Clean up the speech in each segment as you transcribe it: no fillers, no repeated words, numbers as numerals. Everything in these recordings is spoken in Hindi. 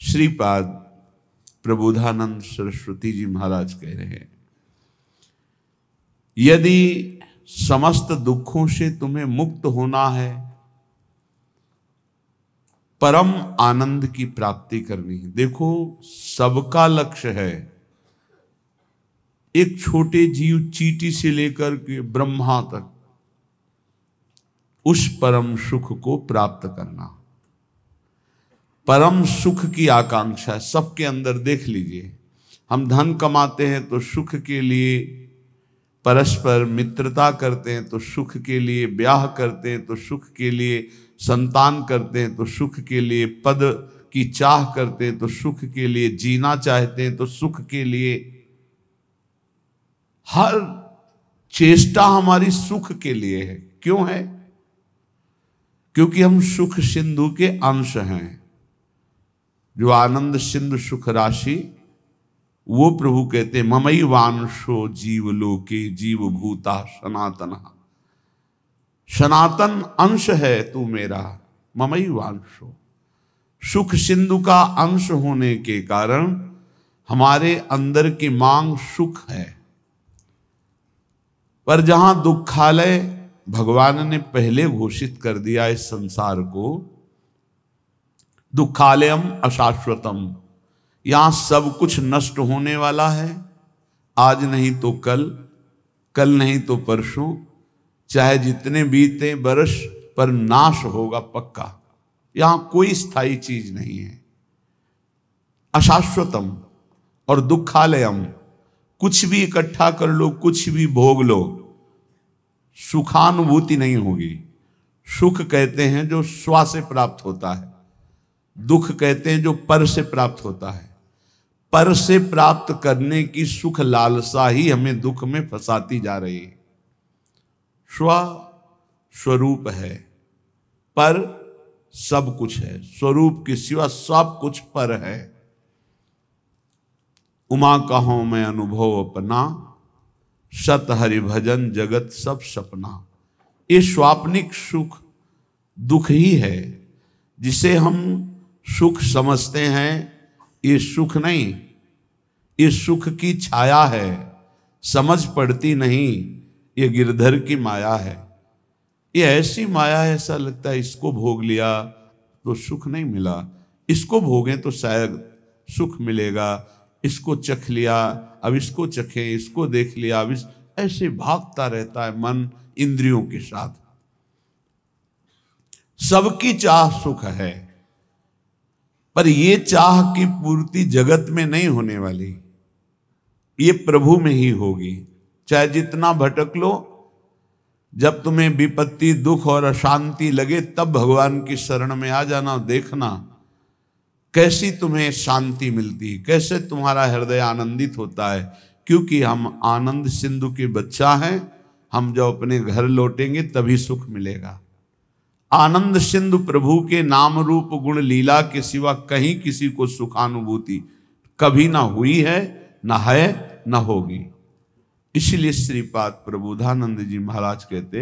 श्रीपाद प्रबोधानंद सरस्वती जी महाराज कह रहे हैं, यदि समस्त दुखों से तुम्हें मुक्त होना है, परम आनंद की प्राप्ति करनी है। देखो, सबका लक्ष्य है, एक छोटे जीव चींटी से लेकर के ब्रह्मा तक उस परम सुख को प्राप्त करना। परम सुख की आकांक्षा सबके अंदर देख लीजिए। हम धन कमाते हैं तो सुख के लिए, परस्पर मित्रता करते हैं तो सुख के लिए, ब्याह करते हैं तो सुख के लिए, संतान करते हैं तो सुख के लिए, पद की चाह करते हैं तो सुख के लिए, जीना चाहते हैं तो सुख के लिए। हर चेष्टा हमारी सुख के लिए है। क्यों है? क्योंकि हम सुख सिंधु के अंश हैं। जो आनंद सिंधु सुख राशि, वो प्रभु कहते हैं ममई वांशो जीव लोके जीव भूता सनातन। सनातन अंश है तू मेरा, ममई वांशो। सुख सिंधु का अंश होने के कारण हमारे अंदर की मांग सुख है। पर जहां दुखालय भगवान ने पहले घोषित कर दिया इस संसार को, दुखालयम अशाश्वतम, यहां सब कुछ नष्ट होने वाला है। आज नहीं तो कल, कल नहीं तो परसों, चाहे जितने बीते बरस, पर नाश होगा पक्का। यहां कोई स्थायी चीज नहीं है। अशाश्वतम और दुखालयम, कुछ भी इकट्ठा कर लो, कुछ भी भोग लो, सुखानुभूति नहीं होगी। सुख कहते हैं जो स्व से प्राप्त होता है, दुख कहते हैं जो पर से प्राप्त होता है। पर से प्राप्त करने की सुख लालसा ही हमें दुख में फंसाती जा रही है। स्व स्वरूप है, पर सब कुछ है। स्वरूप के सिवा सब कुछ पर है। उमा कहो मैं अनुभव अपना, सत हरि भजन जगत सब सपना। ये स्वाप्निक सुख दुख ही है, जिसे हम सुख समझते हैं। ये सुख नहीं, ये सुख की छाया है, समझ पड़ती नहीं। ये गिरधर की माया है। ये ऐसी माया है, ऐसा लगता है इसको भोग लिया तो सुख नहीं मिला, इसको भोगें तो शायद सुख मिलेगा, इसको चख लिया अब इसको चखें, इसको देख लिया अब इस, ऐसे भागता रहता है मन इंद्रियों के साथ। सबकी चाह सुख है, पर ये चाह की पूर्ति जगत में नहीं होने वाली, ये प्रभु में ही होगी। चाहे जितना भटक लो, जब तुम्हें विपत्ति दुख और अशांति लगे तब भगवान की शरण में आ जाना। देखना कैसी तुम्हें शांति मिलती है, कैसे तुम्हारा हृदय आनंदित होता है। क्योंकि हम आनंद सिंधु के बच्चा हैं। हम जब अपने घर लौटेंगे तभी सुख मिलेगा। आनंद सिंधु प्रभु के नाम रूप गुण लीला के सिवा कहीं किसी को सुखानुभूति कभी ना हुई है, ना है, ना होगी। इसलिए श्रीपाद प्रबोधानंद जी महाराज कहते,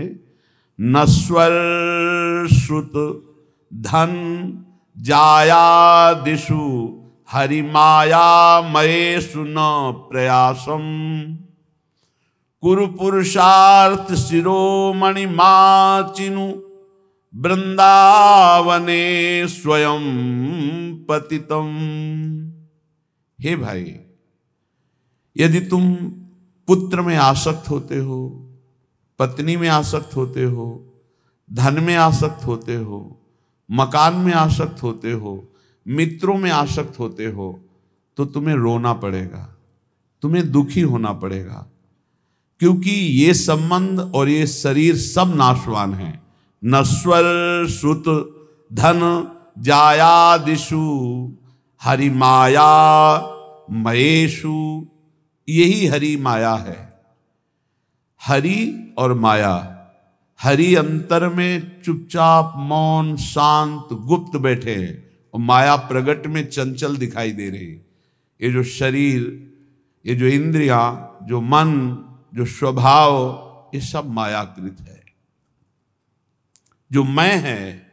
नस्वर श्रुत धन जाया दिशु हरि माया मये सुन प्रयासम कुरु पुरुषार्थ शिरोमणि माचिनु वृंदावने स्वयं पतितम। हे भाई, यदि तुम पुत्र में आसक्त होते हो, पत्नी में आसक्त होते हो, धन में आसक्त होते हो, मकान में आसक्त होते हो, मित्रों में आसक्त होते हो, तो तुम्हें रोना पड़ेगा, तुम्हें दुखी होना पड़ेगा। क्योंकि ये संबंध और ये शरीर सब नाशवान है। नश्वर श्रुत धन जायादिषु हरि माया मयेषु, यही हरि माया है। हरि और माया, हरि अंतर में चुपचाप मौन शांत गुप्त बैठे हैं, और माया प्रगट में चंचल दिखाई दे रही। ये जो शरीर, ये जो इंद्रियां, जो मन, जो स्वभाव, ये सब मायाकृत है। जो मैं है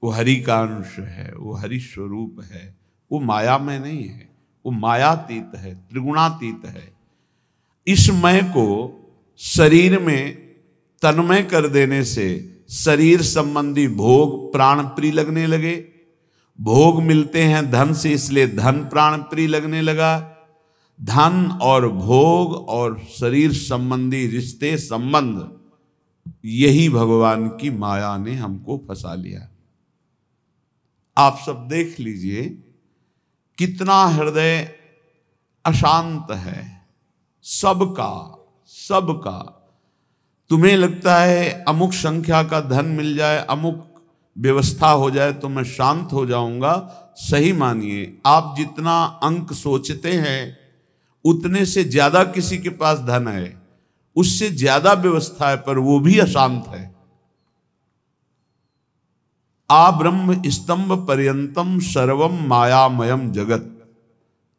वो हरि का अंश है, वो हरि स्वरूप है, वो माया में नहीं है, वो मायातीत है, त्रिगुणातीत है। इस मय को शरीर में तन्मय कर देने से शरीर संबंधी भोग प्राण प्रिय लगने लगे। भोग मिलते हैं धन से, इसलिए धन प्राण प्रिय लगने लगा। धन और भोग और शरीर संबंधी रिश्ते संबंध, यही भगवान की माया ने हमको फंसा लिया। आप सब देख लीजिए कितना हृदय अशांत है सबका सबका। तुम्हें लगता है अमुक संख्या का धन मिल जाए, अमुक व्यवस्था हो जाए तो मैं शांत हो जाऊंगा। सही मानिए, आप जितना अंक सोचते हैं उतने से ज्यादा किसी के पास धन है, उससे ज्यादा व्यवस्था है, पर वो भी अशांत है। आ ब्रह्म स्तंभ पर्यंतम सर्वम मायामयम जगत।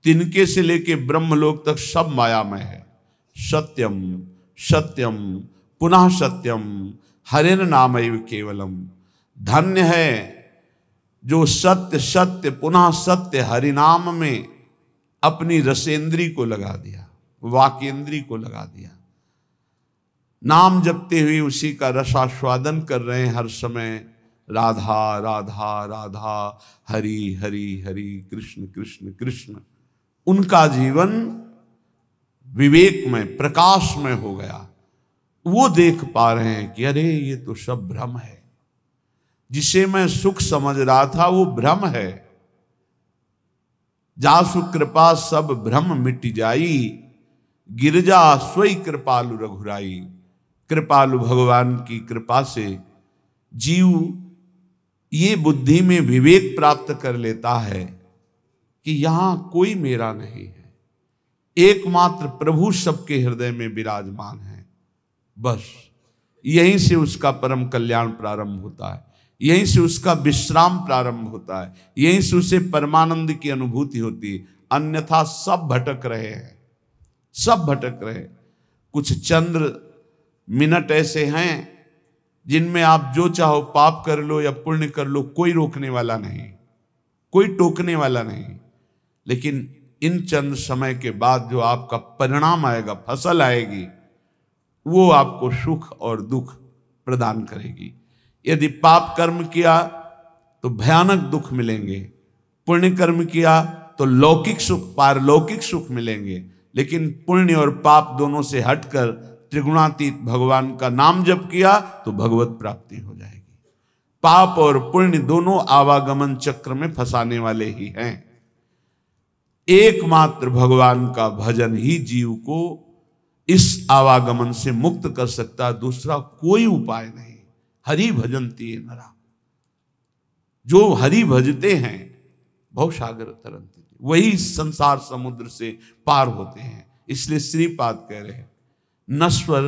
तिनके से लेके ब्रह्मलोक तक सब मायामय है। सत्यम सत्यम पुनः सत्यम हरेन नामैव केवलम। धन्य है जो सत्य सत्य पुनः सत्य हरिनाम में अपनी रसेंद्री को लगा दिया, वाकेंद्री को लगा दिया। नाम जपते हुए उसी का रसास्वादन कर रहे हैं हर समय। राधा राधा राधा, हरि हरि हरि, कृष्ण कृष्ण कृष्ण। उनका जीवन विवेक में प्रकाश में हो गया। वो देख पा रहे हैं कि अरे ये तो सब भ्रम है। जिसे मैं सुख समझ रहा था वो भ्रम है। जासु कृपा सब भ्रम मिट जाई, गिरजा सोई कृपालु रघुराई। कृपालु भगवान की कृपा से जीव ये बुद्धि में विवेक प्राप्त कर लेता है कि यहां कोई मेरा नहीं है, एकमात्र प्रभु सबके हृदय में विराजमान है। बस यहीं से उसका परम कल्याण प्रारंभ होता है, यहीं से उसका विश्राम प्रारंभ होता है, यहीं से उसे परमानंद की अनुभूति होती है। अन्यथा सब भटक रहे हैं, सब भटक रहे। कुछ चंद्र मिनट ऐसे हैं जिनमें आप जो चाहो पाप कर लो या पुण्य कर लो, कोई रोकने वाला नहीं, कोई टोकने वाला नहीं। लेकिन इन चंद समय के बाद जो आपका परिणाम आएगा, फसल आएगी, वो आपको सुख और दुख प्रदान करेगी। यदि पाप कर्म किया तो भयानक दुख मिलेंगे, पुण्य कर्म किया तो लौकिक सुख पारलौकिक सुख मिलेंगे। लेकिन पुण्य और पाप दोनों से हटकर त्रिगुणातीत भगवान का नाम जप किया तो भगवत प्राप्ति हो जाएगी। पाप और पुण्य दोनों आवागमन चक्र में फंसाने वाले ही हैं। एकमात्र भगवान का भजन ही जीव को इस आवागमन से मुक्त कर सकता है, दूसरा कोई उपाय नहीं। हरि भजन्ति नरा, जो हरि भजते हैं भवसागर तरंति, वही संसार समुद्र से पार होते हैं। इसलिए श्रीपाद कह रहे हैं नश्वर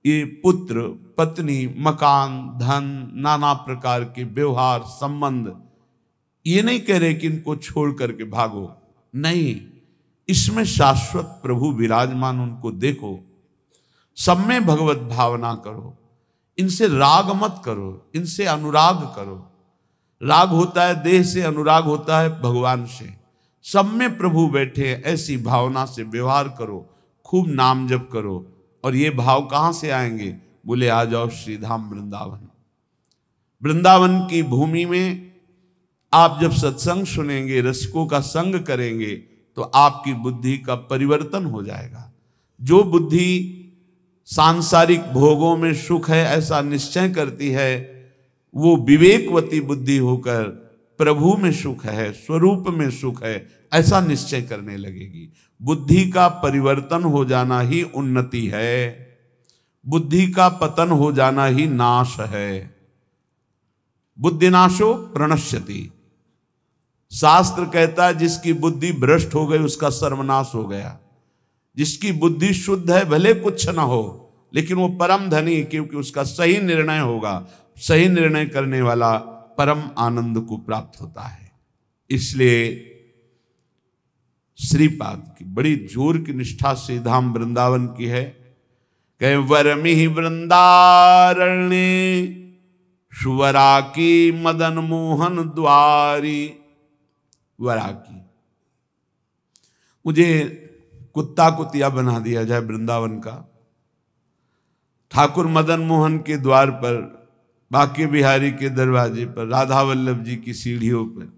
ये पुत्र पत्नी मकान धन नाना प्रकार के व्यवहार संबंध, ये नहीं कह रहे कि इनको छोड़ करके भागो, नहीं, इसमें शाश्वत प्रभु विराजमान, उनको देखो, सब में भगवत भावना करो, इनसे राग मत करो, इनसे अनुराग करो। राग होता है देह से, अनुराग होता है भगवान से। सब में प्रभु बैठे, ऐसी भावना से व्यवहार करो, खूब नाम जप करो। और ये भाव कहां से आएंगे? बोले आ जाओ श्रीधाम वृंदावन। वृंदावन की भूमि में आप जब सत्संग सुनेंगे, रसिकों का संग करेंगे, तो आपकी बुद्धि का परिवर्तन हो जाएगा। जो बुद्धि सांसारिक भोगों में सुख है ऐसा निश्चय करती है, वो विवेकवती बुद्धि होकर प्रभु में सुख है, स्वरूप में सुख है, ऐसा निश्चय करने लगेगी। बुद्धि का परिवर्तन हो जाना ही उन्नति है, बुद्धि का पतन हो जाना ही नाश है। बुद्धिनाशो प्रणश्यति। शास्त्र कहता है जिसकी बुद्धि भ्रष्ट हो गई उसका सर्वनाश हो गया। जिसकी बुद्धि शुद्ध है भले कुछ ना हो, लेकिन वो परम धनी, क्योंकि उसका सही निर्णय होगा। सही निर्णय करने वाला परम आनंद को प्राप्त होता है। इसलिए श्रीपाद की बड़ी जोर की निष्ठा से धाम वृंदावन की है। कहे वरमिहि वृंदारण्ये सुवराकी मदन मोहन द्वारी। वराकी, मुझे कुत्ता कुतिया बना दिया जाए वृंदावन का। ठाकुर मदन मोहन के द्वार पर, बांके बिहारी के दरवाजे पर, राधा वल्लभ जी की सीढ़ियों पर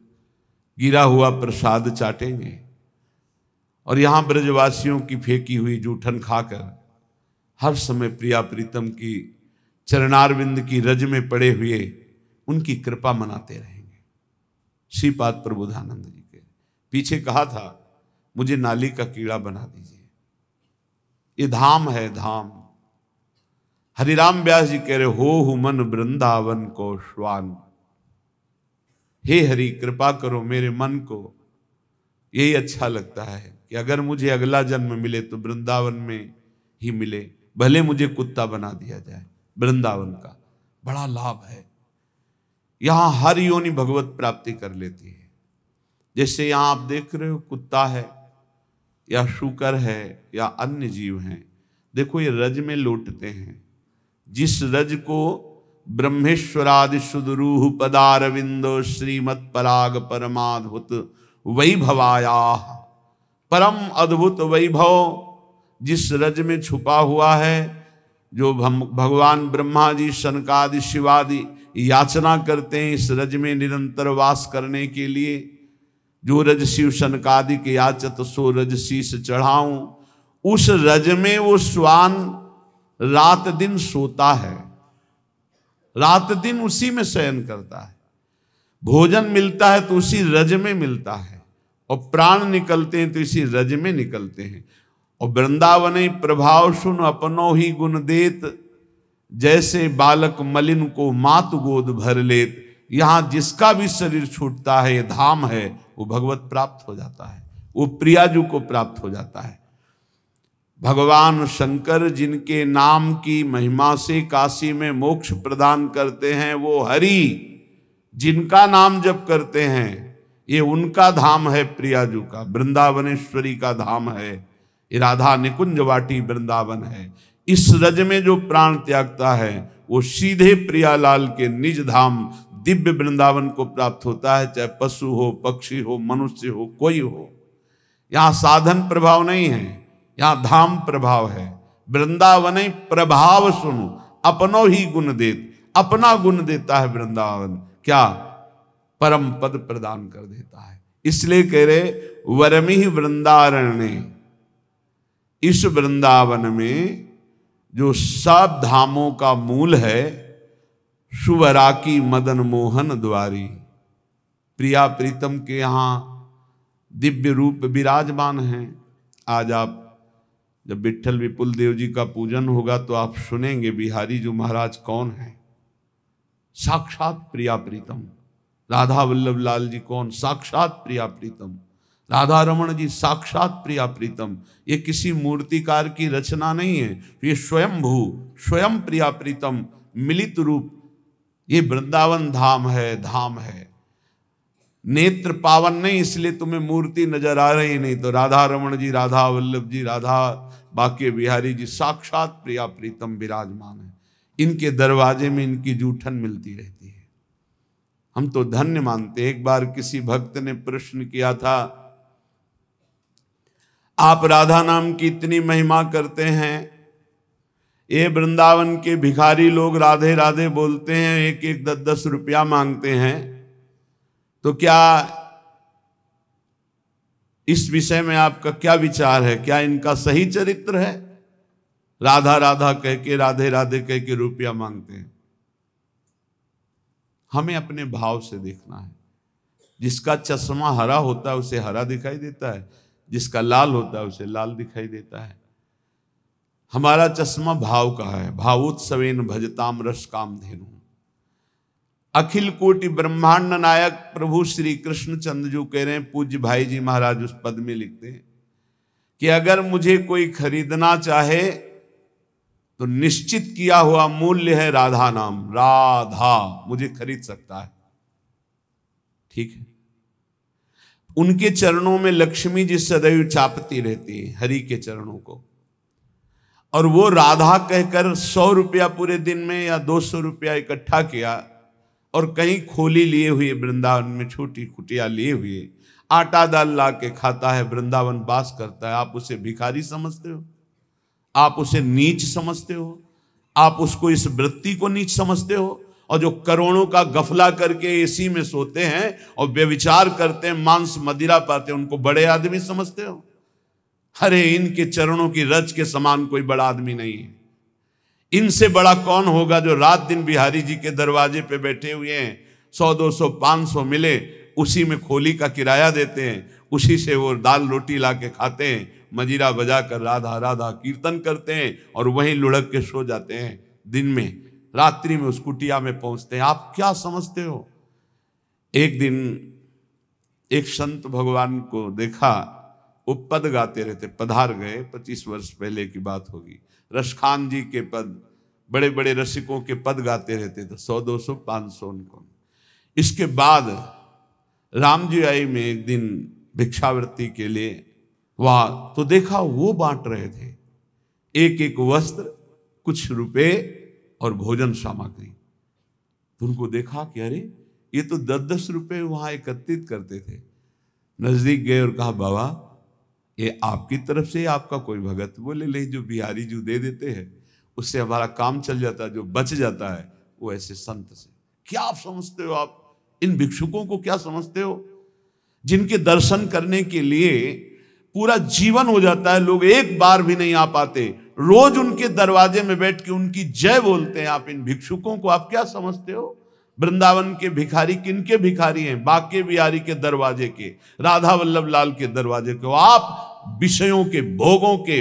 गिरा हुआ प्रसाद चाटेंगे और यहां ब्रजवासियों की फेंकी हुई जूठन खाकर हर समय प्रिया प्रीतम की चरणारविंद की रज में पड़े हुए उनकी कृपा मनाते रहेंगे। श्रीपाद प्रबोधानंद जी के पीछे कहा था, मुझे नाली का कीड़ा बना दीजिए। ये धाम है, धाम। हरिराम व्यास जी कह रहे, हो मन वृंदावन को श्वान। हे हरि, कृपा करो मेरे मन को, यही अच्छा लगता है कि अगर मुझे अगला जन्म मिले तो वृंदावन में ही मिले, भले मुझे कुत्ता बना दिया जाए। वृंदावन का बड़ा लाभ है, यहां हर योनि भगवत प्राप्ति कर लेती है। जैसे यहां आप देख रहे हो, कुत्ता है या शूकर है या अन्य जीव हैं, देखो ये रज में लौटते हैं। जिस रज को ब्रह्मेश्वरादि सुदरूह पदारविंदो श्रीमत् पराग परमाद्भुत वैभवाया, परम अद्भुत वैभव जिस रज में छुपा हुआ है, जो भगवान ब्रह्मा जी सनकादि शिवादि याचना करते हैं इस रज में निरंतर वास करने के लिए। जो रज शिव सनकादि के याचत सो रज शीस चढ़ाऊं, उस रज में वो श्वान रात दिन सोता है, रात दिन उसी में शयन करता है। भोजन मिलता है तो उसी रज में मिलता है, और प्राण निकलते हैं तो इसी रज में निकलते हैं। और वृंदावन प्रभाव सुन अपनो ही गुण देत, जैसे बालक मलिन को मातु गोद भर लेत। यहां जिसका भी शरीर छूटता है, ये धाम है, वो भगवत प्राप्त हो जाता है, वो प्रियाजू को प्राप्त हो जाता है। भगवान शंकर जिनके नाम की महिमा से काशी में मोक्ष प्रदान करते हैं, वो हरि जिनका नाम जप करते हैं, ये उनका धाम है प्रियाजू का, वृंदावनेश्वरी का धाम है। ये राधा निकुंज वाटी वृंदावन है। इस रज में जो प्राण त्यागता है वो सीधे प्रियालाल के निज धाम दिव्य वृंदावन को प्राप्त होता है, चाहे पशु हो, पक्षी हो, मनुष्य हो, कोई हो। यहां साधन प्रभाव नहीं है, यहां धाम प्रभाव है। वृंदावन प्रभाव सुनो अपनो ही गुण देत, अपना गुण देता है वृंदावन। क्या? परम पद प्रदान कर देता है। इसलिए कह रहे वरमि वृंदारण्य, इस वृंदावन में जो सब धामों का मूल है, सुवराकी मदन मोहन द्वारी, प्रिया प्रीतम के यहाँ दिव्य रूप विराजमान हैं। आज आप जब विट्ठल विपुल देव जी का पूजन होगा तो आप सुनेंगे बिहारी जो महाराज कौन है, साक्षात प्रिया प्रीतम। राधा वल्लभ लाल जी कौन? साक्षात प्रिया प्रीतम। राधा रमण जी साक्षात प्रिया प्रीतम। ये किसी मूर्तिकार की रचना नहीं है, ये स्वयं भू स्वयं प्रिया प्रीतम मिलित रूप, ये वृंदावन धाम है, धाम है। नेत्र पावन नहीं इसलिए तुम्हें मूर्ति नजर आ रही नहीं, तो राधा रमण जी, राधा वल्लभ जी, राधा बांके बिहारी जी साक्षात प्रिया प्रीतम विराजमान है। इनके दरवाजे में इनकी जूठन मिलती रहती है। हम तो धन्य मानते। एक बार किसी भक्त ने प्रश्न किया था, आप राधा नाम की इतनी महिमा करते हैं, ये वृंदावन के भिखारी लोग राधे राधे बोलते हैं, एक एक 10-10 रुपया मांगते हैं, तो क्या इस विषय में आपका क्या विचार है? क्या इनका सही चरित्र है? राधा राधा कह के, राधे राधे कह के रुपया मांगते हैं। हमें अपने भाव से देखना है। जिसका चश्मा हरा होता है उसे हरा दिखाई देता है, जिसका लाल होता है उसे लाल दिखाई देता है। हमारा चश्मा भाव का है। भावोत्सवेन भजताम रस काम धेनु। अखिल कोटि ब्रह्मांड नायक प्रभु श्री कृष्ण चंद्र जो कह रहे हैं, पूज्य भाई जी महाराज उस पद में लिखते हैं कि अगर मुझे कोई खरीदना चाहे तो निश्चित किया हुआ मूल्य है राधा नाम। राधा मुझे खरीद सकता है, ठीक है। उनके चरणों में लक्ष्मी जी सदैव चापती रहती है, हरि के चरणों को, और वो राधा कहकर 100 रुपया पूरे दिन में या 200 रुपया इकट्ठा किया और कहीं खोली लिए हुए, वृंदावन में छोटी कुटिया लिए हुए आटा दाल ला के खाता है, वृंदावन वास करता है, आप उसे भिखारी समझते हो? आप उसे नीच समझते हो? आप उसको, इस वृत्ति को नीच समझते हो? और जो करोड़ों का गफला करके एसी में सोते हैं और व्यभिचार करते हैं, मांस मदिरा पाते हैं, उनको बड़े आदमी समझते हो? अरे इनके चरणों की रज के समान कोई बड़ा आदमी नहीं है। इनसे बड़ा कौन होगा जो रात दिन बिहारी जी के दरवाजे पे बैठे हुए हैं, 100 200 500 मिले उसी में खोली का किराया देते हैं, उसी से वो दाल रोटी ला के खाते हैं, मजीरा बजा कर राधा राधा कीर्तन करते हैं और वहीं लुढ़क के सो जाते हैं। दिन में रात्रि में उस कुटिया में पहुंचते हैं। आप क्या समझते हो? एक दिन एक संत भगवान को देखा, वो पद गाते रहते, पधार गए, 25 वर्ष पहले की बात होगी। रसखान जी के पद, बड़े बड़े रसिकों के पद गाते रहते थे, 100 200 500 उनको। इसके बाद राम जी आई में एक दिन भिक्षावृत्ति के लिए वहां, तो देखा वो बांट रहे थे एक एक वस्त्र, कुछ रुपए और भोजन सामग्री। तो उनको देखा कि अरे ये तो 10-10 रुपए वहां एकत्रित करते थे। नजदीक गए और कहा, बाबा ये आपकी तरफ से आपका कोई भगत? बोले ले, जो बिहारी जी दे देते हैं उससे हमारा काम चल जाता है, जो बच जाता है वो ऐसे संत से। क्या आप समझते हो? आप इन भिक्षुकों को क्या समझते हो, जिनके दर्शन करने के लिए पूरा जीवन हो जाता है, लोग एक बार भी नहीं आ पाते, रोज उनके दरवाजे में बैठ के उनकी जय बोलते हैं। आप इन भिक्षुकों को आप क्या समझते हो? वृंदावन के भिखारी किनके भिखारी हैं? बाके बिहारी के दरवाजे के, राधा वल्लभ लाल के दरवाजे के। आप विषयों के, भोगों के,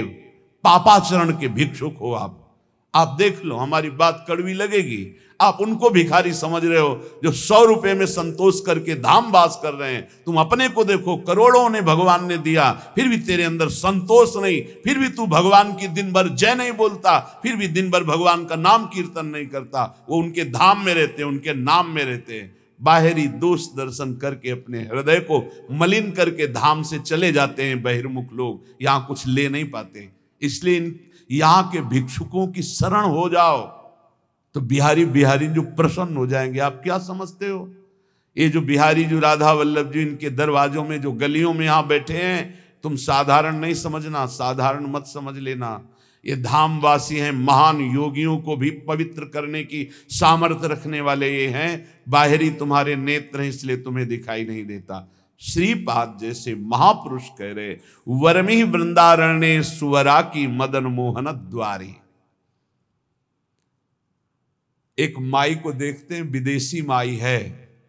पापाचरण के भिक्षुक हो। आप देख लो, हमारी बात कड़वी लगेगी, आप उनको भिखारी समझ रहे हो जो 100 रुपए में संतोष करके धाम वास कर रहे हैं। तुम अपने को देखो, करोड़ों ने भगवान ने दिया, फिर भी तेरे अंदर संतोष नहीं, फिर भी तू भगवान की दिन भर जय नहीं बोलता, फिर भी दिन भर भगवान का नाम कीर्तन नहीं करता। वो उनके धाम में रहते, उनके नाम में रहते। बाहरी दोष दर्शन करके अपने हृदय को मलिन करके धाम से चले जाते हैं बहिर्मुख लोग, यहाँ कुछ ले नहीं पाते। इसलिए यहाँ के भिक्षुकों की शरण हो जाओ तो बिहारी जो प्रसन्न हो जाएंगे। आप क्या समझते हो? ये जो बिहारी, जो राधा वल्लभ जी, इनके दरवाजों में, जो गलियों में यहाँ बैठे हैं, तुम साधारण नहीं समझना, साधारण मत समझ लेना। ये धामवासी हैं, महान योगियों को भी पवित्र करने की सामर्थ्य रखने वाले ये हैं। बाहरी तुम्हारे नेत्र हैं इसलिए तुम्हें दिखाई नहीं देता। श्रीपाद जैसे महापुरुष कह रहे, वर्मी वृंदारण्य सुवरा की मदन मोहन द्वारी। एक माई को देखते हैं, विदेशी माई है,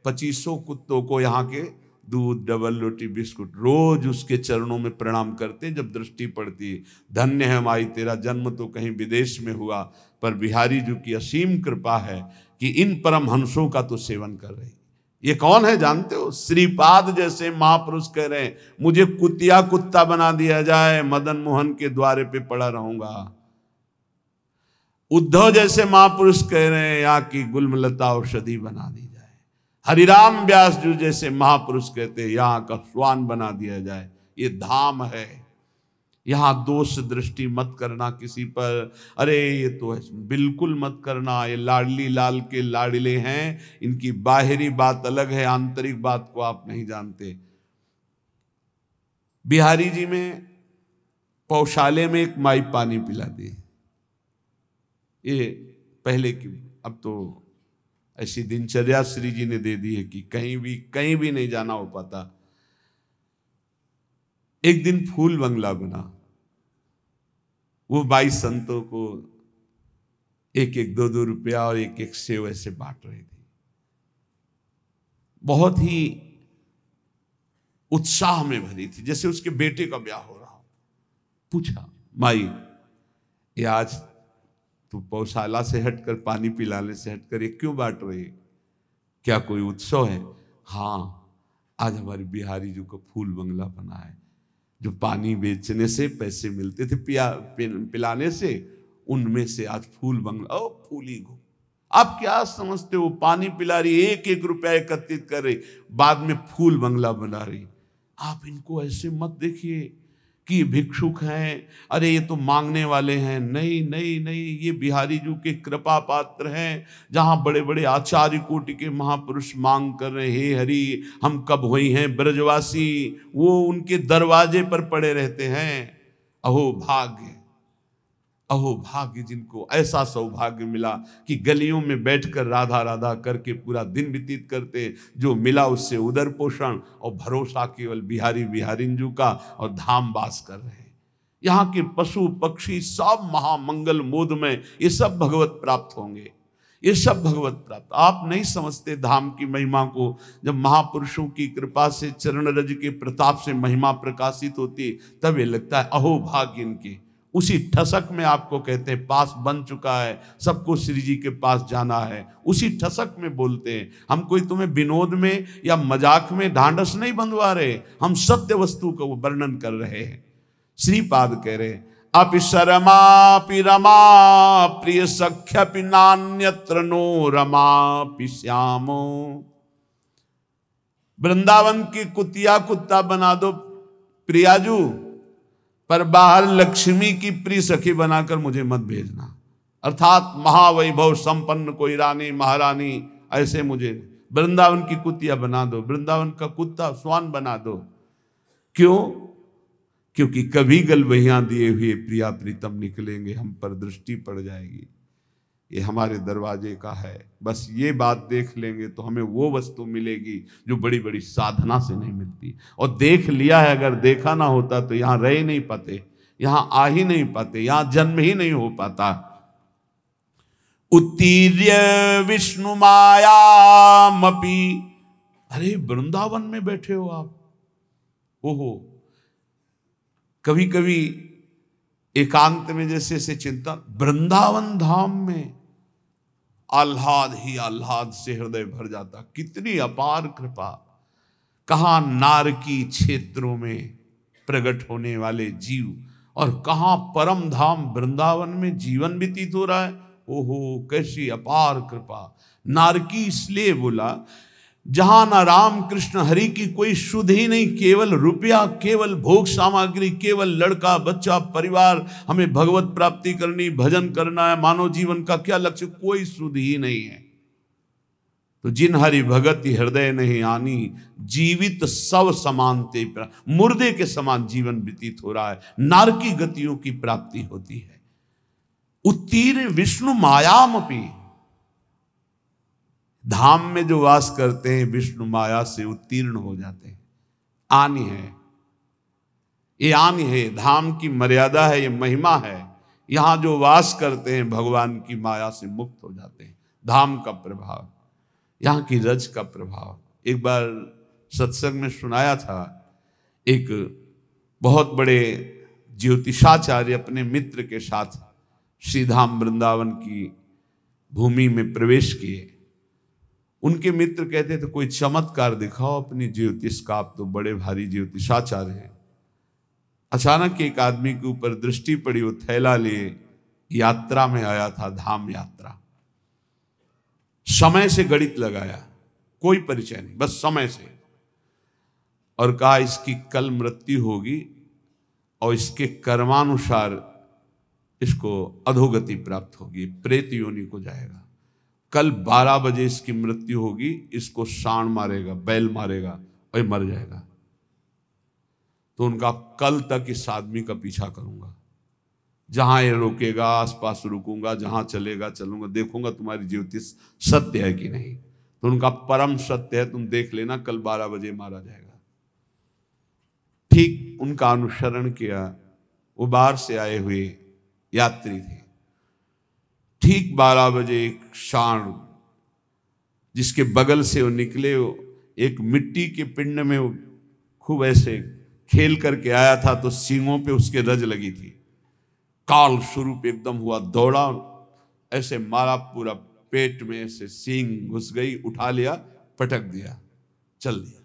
2500 कुत्तों को यहाँ के दूध, डबल रोटी, बिस्कुट, रोज उसके चरणों में प्रणाम करते हैं। जब दृष्टि पड़ती है, धन्य है माई, तेरा जन्म तो कहीं विदेश में हुआ, पर बिहारी जी की असीम कृपा है कि इन परमहंसों का तो सेवन कर रही। ये कौन है जानते हो? श्रीपाद जैसे महापुरुष कह रहे हैं, मुझे कुतिया कुत्ता बना दिया जाए, मदन मोहन के द्वारे पे पड़ा रहूंगा। उद्धव जैसे महापुरुष कह रहे हैं, यहाँ की गुलमलता औषधि बना दी जाए। हरिराम व्यास जी जैसे महापुरुष कहते हैं, यहाँ का स्वान बना दिया जाए। ये धाम है, यहाँ दोष दृष्टि मत करना किसी पर। अरे ये तो है, बिल्कुल मत करना। ये लाडली लाल के लाडले हैं, इनकी बाहरी बात अलग है, आंतरिक बात को आप नहीं जानते। बिहारी जी में पौशाले में एक माई पानी पिलाती है। ये पहले की, अब तो ऐसी दिनचर्या श्री जी ने दे दी है कि कहीं भी नहीं जाना हो पाता। एक दिन फूल बंगला बना, वो 22 संतों को 1-1 2-2 रुपया और 1-1 सेव ऐसे बांट रही थी। बहुत ही उत्साह में भरी थी, जैसे उसके बेटे का ब्याह हो रहा हो। पूछा, माई ये आज तू पौशाला से हटकर, पानी पिलाने से हटकर ये क्यों बांट रही है? क्या कोई उत्सव है? हाँ, आज हमारे बिहारी जी को फूल बंगला बना है। जो पानी बेचने से पैसे मिलते थे पिलाने से, उनमें से आज फूल बंगला। ओ फूली घूम, आप क्या समझते हो? पानी पिला रही, 1-1 रुपया एकत्रित कर रही, बाद में फूल बंगला बना रही। आप इनको ऐसे मत देखिए कि भिक्षुक हैं, अरे ये तो मांगने वाले हैं। नहीं नहीं नहीं, ये बिहारी जी के कृपा पात्र हैं। जहाँ बड़े बड़े आचार्य कोटि के महापुरुष मांग कर रहे, हे हरि हम कब हुई हैं ब्रजवासी, वो उनके दरवाजे पर पड़े रहते हैं। अहो भाग्य, अहो भाग्य जिनको ऐसा सौभाग्य मिला कि गलियों में बैठकर राधा राधा करके पूरा दिन व्यतीत करते, जो मिला उससे उदर पोषण और भरोसा केवल बिहारी बिहारिंजू का, और धाम वास कर रहे हैं। यहाँ के पशु पक्षी सब महामंगल मोद में, ये सब भगवत प्राप्त होंगे, ये सब भगवत प्राप्त। आप नहीं समझते धाम की महिमा को। जब महापुरुषों की कृपा से, चरण रज के प्रताप से महिमा प्रकाशित होती, तब ये लगता है अहो भाग्य इनके। उसी ठसक में आपको कहते हैं पास बन चुका है, सबको श्री जी के पास जाना है, उसी ठसक में बोलते हैं। हम कोई तुम्हें विनोद में या मजाक में ढांढस नहीं बंधवा रहे, हम सत्य वस्तु का वर्णन कर रहे हैं। श्रीपाद कह रहे अपिशरमापि रमा प्रिय सख्यपि नान्यत्र नो रमापि श्यामो। वृंदावन की कुतिया कुत्ता बना दो प्रियाजू, पर बाहर लक्ष्मी की प्रिय सखी बनाकर मुझे मत भेजना। अर्थात महावैभव संपन्न कोई रानी महारानी ऐसे मुझे वृंदावन की कुतिया बना दो, वृंदावन का कुत्ता स्वान बना दो। क्यों? क्योंकि कभी गलबहियां दिए हुए प्रिया प्रीतम निकलेंगे, हम पर दृष्टि पड़ जाएगी। ये हमारे दरवाजे का है, बस ये बात देख लेंगे तो हमें वो वस्तु मिलेगी जो बड़ी बड़ी साधना से नहीं मिलती। और देख लिया है, अगर देखा ना होता तो यहां रह नहीं पाते, यहां आ ही नहीं पाते, यहां जन्म ही नहीं हो पाता। उत्तीर्य विष्णु मायामपि, अरे वृंदावन में बैठे हो आप, ओहो। कभी कभी एकांत में जैसे से चिंतन, वृंदावन धाम में आह्लाद ही आह्लाद से हृदय भर जाता। कितनी अपार कृपा। कहां नारकी क्षेत्रों में प्रकट होने वाले जीव, और कहां परम धाम वृंदावन में जीवन व्यतीत हो रहा है। ओहो कैसी अपार कृपा। नारकी इसलिए बोला जहां ना राम कृष्ण हरि की कोई शुद्ध ही नहीं, केवल रुपया, केवल भोग सामग्री, केवल लड़का बच्चा परिवार, हमें भगवत प्राप्ति करनी, भजन करना है, मानव जीवन का क्या लक्ष्य, कोई शुद्ध ही नहीं है। तो जिन हरि भगत हृदय नहीं आनी, जीवित सब समानते, मुर्दे के समान जीवन व्यतीत हो रहा है। नारकी गतियों की प्राप्ति होती है। उत्तीर्ण विष्णु मायामपि, धाम में जो वास करते हैं विष्णु माया से उत्तीर्ण हो जाते हैं। आनी है, ये आनी है, धाम की मर्यादा है, ये महिमा है। यहां जो वास करते हैं भगवान की माया से मुक्त हो जाते हैं। धाम का प्रभाव, यहां की रज का प्रभाव। एक बार सत्संग में सुनाया था, एक बहुत बड़े ज्योतिषाचार्य अपने मित्र के साथ श्रीधाम वृंदावन की भूमि में प्रवेश किए। उनके मित्र कहते थे कोई चमत्कार दिखाओ अपनी ज्योतिष का, आप तो बड़े भारी ज्योतिषाचार्य हैं। अचानक एक आदमी के ऊपर दृष्टि पड़ी, वो थैला लिए यात्रा में आया था, धाम यात्रा। समय से गणित लगाया, कोई परिचय नहीं, बस समय से, और कहा इसकी कल मृत्यु होगी और इसके कर्मानुसार इसको अधोगति प्राप्त होगी, प्रेत योनि को जाएगा। कल 12 बजे इसकी मृत्यु होगी, इसको सांड मारेगा, बैल मारेगा और ये मर जाएगा। तो उनका कल तक इस आदमी का पीछा करूंगा, जहां ये रोकेगा आसपास रुकूंगा, जहां चलेगा चलूंगा, देखूंगा तुम्हारी ज्योतिष सत्य है कि नहीं। तो उनका परम सत्य है, तुम देख लेना कल 12 बजे मारा जाएगा। ठीक उनका अनुसरण किया। वो बाहर से आए हुए यात्री थे। ठीक 12 बजे एक सांड जिसके बगल से वो निकले, वो एक मिट्टी के पिंड में वो खूब ऐसे खेल करके आया था, तो सींगों पे उसके रज लगी थी। काल स्वरूप एकदम हुआ, दौड़ा, ऐसे मारा, पूरा पेट में ऐसे सींग घुस गई, उठा लिया, पटक दिया, चल दिया।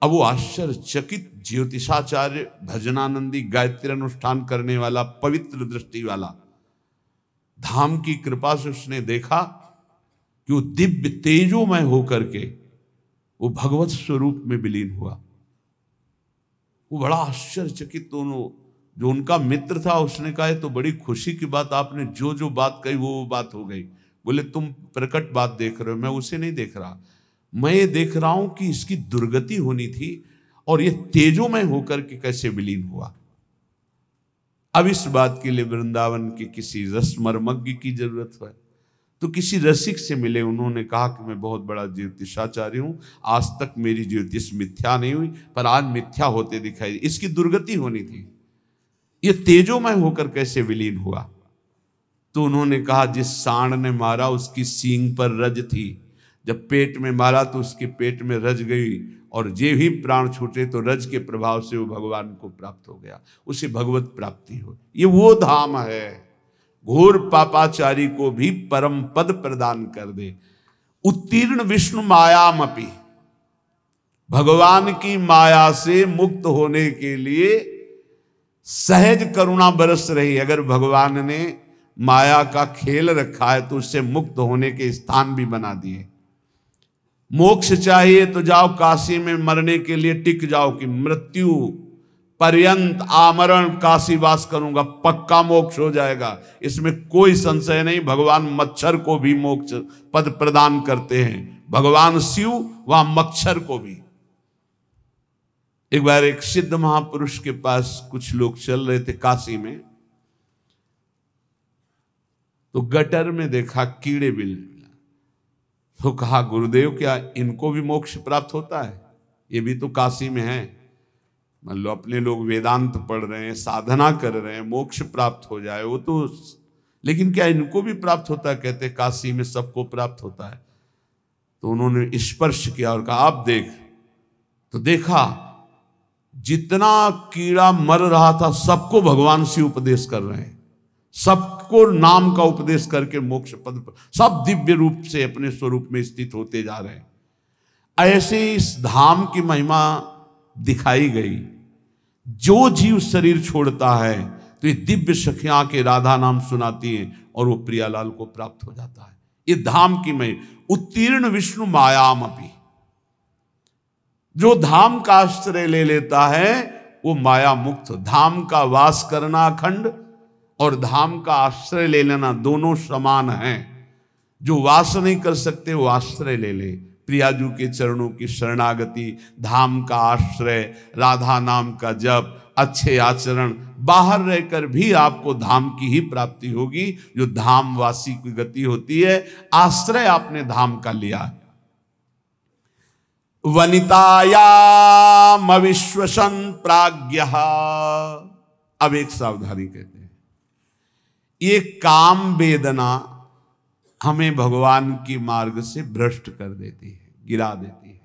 अब वो आश्चर्यचकित ज्योतिषाचार्य, भजनानंदी, गायत्री अनुष्ठान करने वाला, पवित्र दृष्टि वाला, धाम की कृपा से उसने देखा कि वो दिव्य तेजोमय होकर के वो भगवत स्वरूप में विलीन हुआ। वो बड़ा आश्चर्यचकित, दोनों जो उनका मित्र था उसने कहा तो बड़ी खुशी की बात, आपने जो जो बात कही वो बात हो गई। बोले तुम प्रकट बात देख रहे हो, मैं उसे नहीं देख रहा, मैं ये देख रहा हूं कि इसकी दुर्गति होनी थी और ये तेजोमय होकर के कैसे विलीन हुआ। अब इस बात के लिए वृंदावन के किसी रसमर्मज्ञ की जरूरत है, तो किसी रसिक से मिले। उन्होंने कहा कि मैं बहुत बड़ा ज्योतिषाचार्य हूं, आज तक मेरी ज्योतिष मिथ्या नहीं हुई, पर आज मिथ्या होते दिखाई, इसकी दुर्गति होनी थी, ये तेजोमय होकर कैसे विलीन हुआ। तो उन्होंने कहा जिस सांड ने मारा उसकी सींग पर रज थी, जब पेट में मारा तो उसके पेट में रज गई, और जे ही प्राण छूटे तो रज के प्रभाव से वो भगवान को प्राप्त हो गया, उसे भगवत प्राप्ति हो। ये वो धाम है, घोर पापाचारी को भी परम पद प्रदान कर दे। उत्तीर्ण विष्णु मायामपि, भगवान की माया से मुक्त होने के लिए सहज करुणा बरस रही। अगर भगवान ने माया का खेल रखा है तो उससे मुक्त होने के स्थान भी बना दिए। मोक्ष चाहिए तो जाओ काशी में, मरने के लिए टिक जाओ कि मृत्यु पर्यंत आमरण काशी वास करूंगा, पक्का मोक्ष हो जाएगा, इसमें कोई संशय नहीं। भगवान मच्छर को भी मोक्ष पद प्रदान करते हैं, भगवान शिव वहां मच्छर को भी। एक बार एक सिद्ध महापुरुष के पास कुछ लोग चल रहे थे काशी में, तो गटर में देखा कीड़े बिल, तो कहा गुरुदेव क्या इनको भी मोक्ष प्राप्त होता है? ये भी तो काशी में है, मान लो अपने लोग वेदांत पढ़ रहे हैं, साधना कर रहे हैं, मोक्ष प्राप्त हो जाए वो तो, लेकिन क्या इनको भी प्राप्त होता है? कहते काशी में सबको प्राप्त होता है। तो उन्होंने स्पर्श किया और कहा आप देख, तो देखा जितना कीड़ा मर रहा था सबको भगवान शिव उपदेश कर रहे हैं, सबको नाम का उपदेश करके मोक्ष पद पर सब दिव्य रूप से अपने स्वरूप में स्थित होते जा रहे हैं। ऐसे इस धाम की महिमा दिखाई गई। जो जीव शरीर छोड़ता है तो ये दिव्य सखियां के राधा नाम सुनाती हैं और वो प्रियालाल को प्राप्त हो जाता है। ये धाम की महिमा। उत्तीर्ण विष्णु मायामपि, जो धाम का आश्रय ले लेता है वो माया मुक्त। धाम का वास करना अखंड और धाम का आश्रय ले लेना दोनों समान हैं। जो वास नहीं कर सकते वो आश्रय ले ले। प्रियाजू के चरणों की शरणागति, धाम का आश्रय, राधा नाम का जप, अच्छे आचरण, बाहर रहकर भी आपको धाम की ही प्राप्ति होगी, जो धामवासी की गति होती है। आश्रय आपने धाम का लिया। वनितायाम अविश्वसन प्राज्ञः, अब एक सावधानी कहते हैं, ये काम वेदना हमें भगवान की मार्ग से भ्रष्ट कर देती है, गिरा देती है।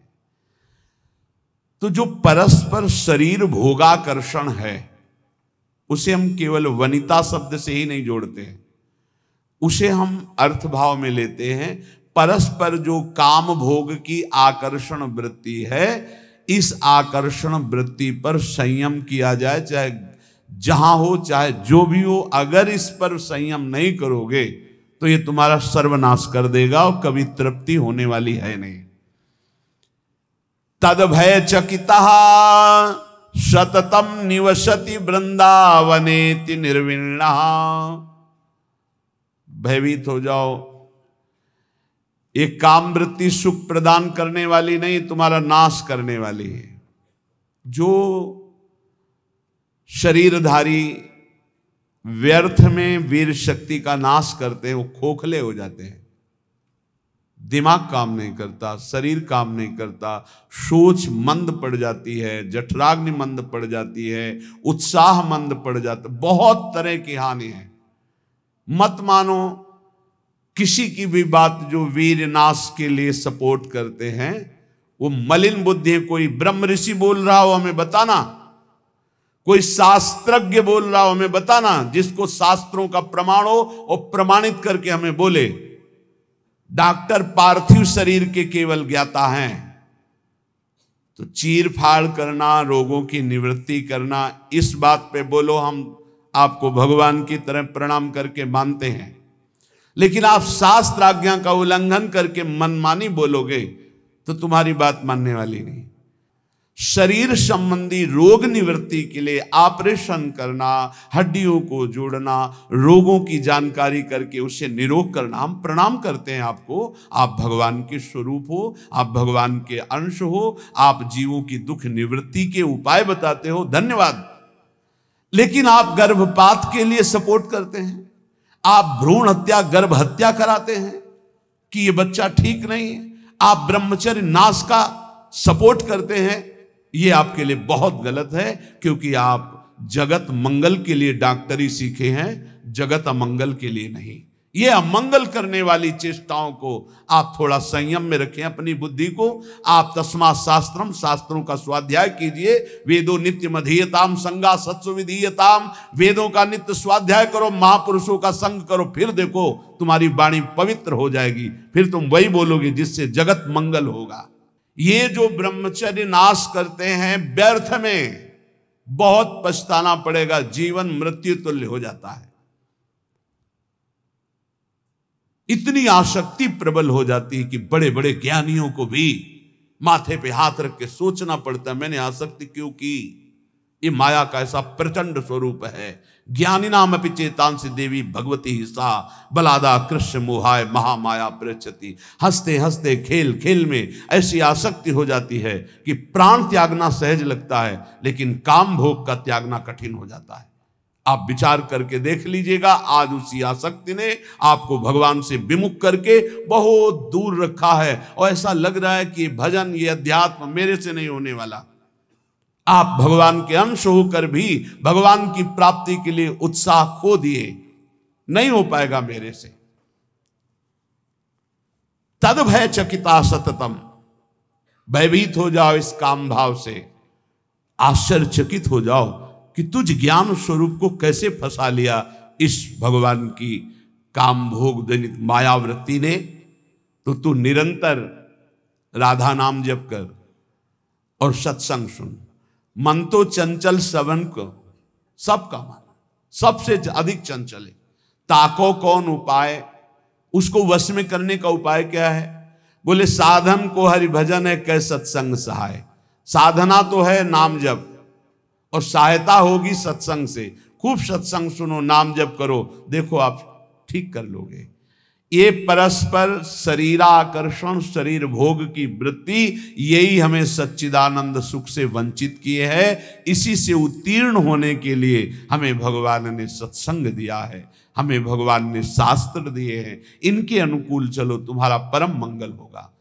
तो जो परस्पर शरीर भोगाकर्षण है उसे हम केवल वनिता शब्द से ही नहीं जोड़ते हैं, उसे हम अर्थभाव में लेते हैं। परस्पर जो काम भोग की आकर्षण वृत्ति है, इस आकर्षण वृत्ति पर संयम किया जाए, चाहे जहां हो चाहे जो भी हो। अगर इस पर संयम नहीं करोगे तो ये तुम्हारा सर्वनाश कर देगा और कभी तृप्ति होने वाली है नहीं। तद भय चकितः सततम निवसति वृंदावनेति निर्विण्णः, भयभीत हो जाओ। एक काम वृत्ति सुख प्रदान करने वाली नहीं, तुम्हारा नाश करने वाली है। जो शरीरधारी व्यर्थ में वीर शक्ति का नाश करते हैं वो खोखले हो जाते हैं। दिमाग काम नहीं करता, शरीर काम नहीं करता, सोच मंद पड़ जाती है, जठराग्नि मंद पड़ जाती है, उत्साह मंद पड़ जाता, बहुत तरह की हानि है। मत मानो किसी की भी बात जो वीर नाश के लिए सपोर्ट करते हैं, वो मलिन बुद्धि है। कोई ब्रह्म ऋषि बोल रहा हो हमें बताना, कोई शास्त्रज्ञ बोल रहा हो हमें बताना, जिसको शास्त्रों का प्रमाण हो और प्रमाणित करके हमें बोले। डॉक्टर पार्थिव शरीर के केवल ज्ञाता हैं, तो चीर फाड़ करना, रोगों की निवृत्ति करना, इस बात पे बोलो, हम आपको भगवान की तरह प्रणाम करके मानते हैं। लेकिन आप शास्त्र आज्ञा का उल्लंघन करके मनमानी बोलोगे तो तुम्हारी बात मानने वाली नहीं। शरीर संबंधी रोग निवृत्ति के लिए ऑपरेशन करना, हड्डियों को जोड़ना, रोगों की जानकारी करके उसे निरोग करना। हम प्रणाम करते हैं आपको, आप भगवान के स्वरूप हो, आप भगवान के अंश हो, आप जीवों की दुख निवृत्ति के उपाय बताते हो, धन्यवाद। लेकिन आप गर्भपात के लिए सपोर्ट करते हैं, आप भ्रूण हत्या, गर्भ हत्या कराते हैं कि ये बच्चा ठीक नहीं है, आप ब्रह्मचर्य नाश का सपोर्ट करते हैं। ये आपके लिए बहुत गलत है, क्योंकि आप जगत मंगल के लिए डॉक्टरी सीखे हैं, जगत अमंगल के लिए नहीं। ये अमंगल करने वाली चेष्टाओं को आप थोड़ा संयम में रखें अपनी बुद्धि को। आप तस्मात् शास्त्रम, शास्त्रों का स्वाध्याय कीजिए। वेदो नित्य मधीयताम संगा सत्सु विधीयताम, वेदों का नित्य स्वाध्याय करो, महापुरुषों का संग करो, फिर देखो तुम्हारी वाणी पवित्र हो जाएगी, फिर तुम वही बोलोगे जिससे जगत मंगल होगा। ये जो ब्रह्मचर्य नाश करते हैं व्यर्थ में, बहुत पछताना पड़ेगा, जीवन मृत्यु तुल्य हो जाता है। इतनी आसक्ति प्रबल हो जाती है कि बड़े बड़े ज्ञानियों को भी माथे पे हाथ रख के सोचना पड़ता है, मैंने आसक्ति क्यों की। ये माया का ऐसा प्रचंड स्वरूप है। ज्ञानी नाम अपि चेतांसी देवी भगवती ही सा बलादा कृष्ण मोहाय महामाया प्रचति। हंसते हंसते खेल खेल में ऐसी आसक्ति हो जाती है कि प्राण त्यागना सहज लगता है, लेकिन काम भोग का त्यागना कठिन हो जाता है। आप विचार करके देख लीजिएगा, आज उसी आसक्ति ने आपको भगवान से विमुख करके बहुत दूर रखा है, और ऐसा लग रहा है कि भजन, ये अध्यात्म मेरे से नहीं होने वाला। आप भगवान के अंश होकर भी भगवान की प्राप्ति के लिए उत्साह खो दिए, नहीं हो पाएगा मेरे से। तद भय चकिता सततम, भयभीत हो जाओ इस काम भाव से, आश्चर्यचकित हो जाओ कि तुझ ज्ञान स्वरूप को कैसे फंसा लिया इस भगवान की काम भोग जनित मायावृत्ति ने। तो तू निरंतर राधा नाम जप कर और सत्संग सुन। मन तो चंचल सवन को सबका मन सबसे अधिक चंचल है। ताको कौन उपाय, उसको वश में करने का उपाय क्या है? बोले साधन को हरि भजन है, कै सत्संग सहाय। साधना तो है नाम जप, और सहायता होगी सत्संग से। खूब सत्संग सुनो, नाम जप करो, देखो आप ठीक कर लोगे। ये परस्पर शरीराकर्षण, शरीर भोग की वृत्ति, यही हमें सच्चिदानंद सुख से वंचित किए है। इसी से उत्तीर्ण होने के लिए हमें भगवान ने सत्संग दिया है, हमें भगवान ने शास्त्र दिए हैं। इनके अनुकूल चलो, तुम्हारा परम मंगल होगा।